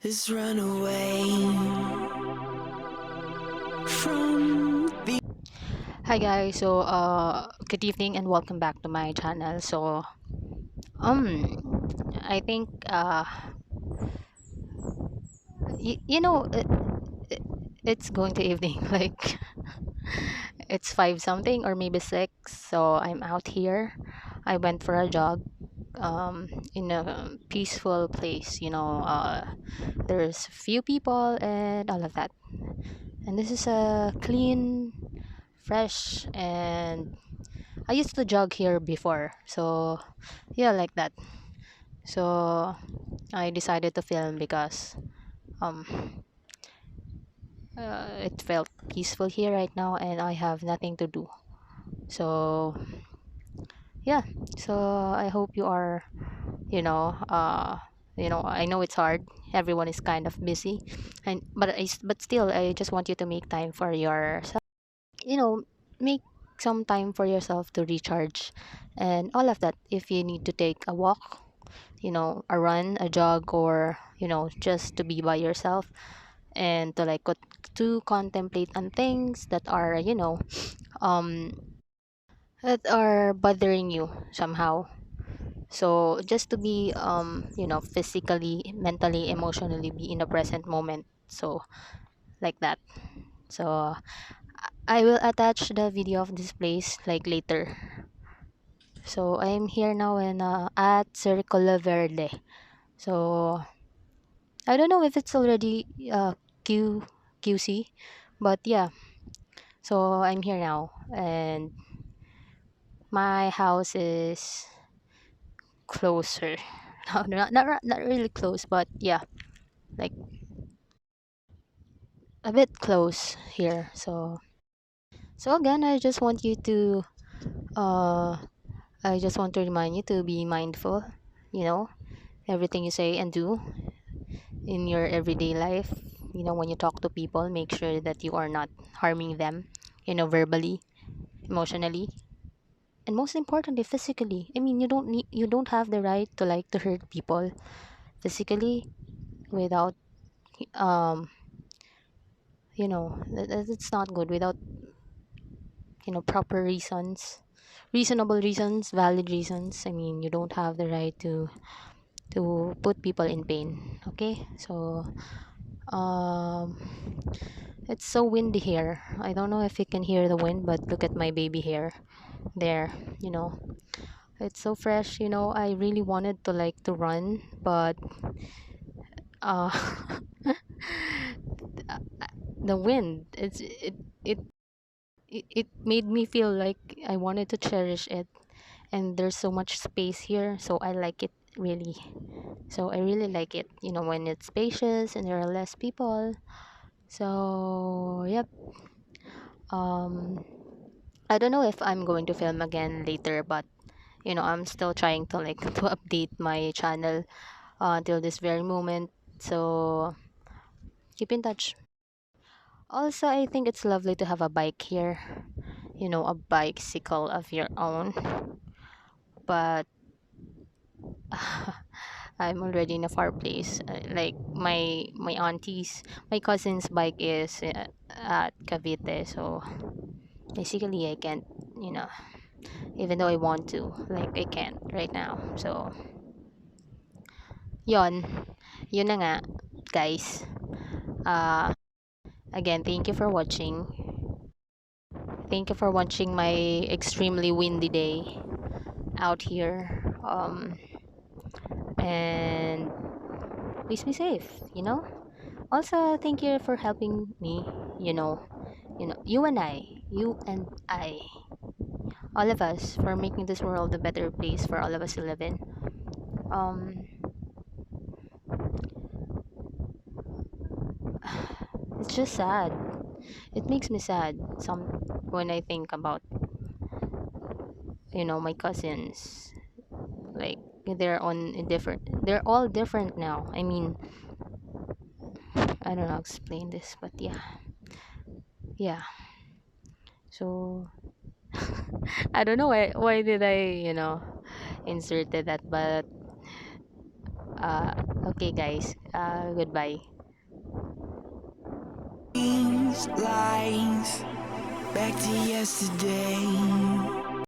Is run away from the. Hi guys, good evening and welcome back to my channel. I think you know it, it's going to evening like it's 5 something or maybe 6. So I'm out here. I went for a jog in a peaceful place. There's few people and all of that. And this is a clean, fresh, and I used to jog here before. So yeah, like that. So I decided to film because um it felt peaceful here right now and I have nothing to do. So yeah, so I hope you are, you know, I know it's hard. Everyone is kind of busy, and but still, I just want you to make time for yourself. You know, make some time for yourself to recharge, and all of that. If you need to take a walk, a run, a jog, or just to be by yourself and to to contemplate on things that are um that are bothering you somehow. So just to be physically, mentally, emotionally be in the present moment. So like that. So I will attach the video of this place like later. So I'm here now in at Circulo Verde. So I don't know if it's already Q QC, but yeah. So I'm here now, and my house is closer. No, not really close, but yeah, like a bit close here. So again, uh I just want to remind you to be mindful. You know, everything you say and do in your everyday life. When you talk to people, make sure that you are not harming them. Verbally, emotionally, and most importantly physically. I mean, you don't have the right to hurt people physically without it's not good without proper reasons, reasonable reasons, valid reasons. I mean, you don't have the right to put people in pain. Okay, so um it's so windy here. I don't know if you can hear the wind, but look at my baby hair there. you know it's so fresh. I really wanted to run, but uh the wind, it made me feel like I wanted to cherish it. And there's so much space here, so I like it really. So I really like it, when it's spacious and there are less people. So yep. um I don't know if I'm going to film again later, but I'm still trying to to update my channel until this very moment. So keep in touch. Also, I think it's lovely to have a bike here, a bicycle of your own. But I'm already in a far place. Like my cousin's bike is at Cavite, so basically I can't, you know, even though I want to, I can't right now. So, yon, yun na nga, guys. Uh, Again, thank you for watching. Thank you for watching my extremely windy day out here. And please be safe. Also, thank you for helping me. You know, you and I, all of us, for making this world a better place for all of us to live in. Um, it's just sad. It makes me sad when I think about my cousins. Like they're all different now. I mean, I don't know how to explain this, but yeah, yeah. So I don't know why did I inserted that, but Okay, guys. Goodbye. lies back to yesterday.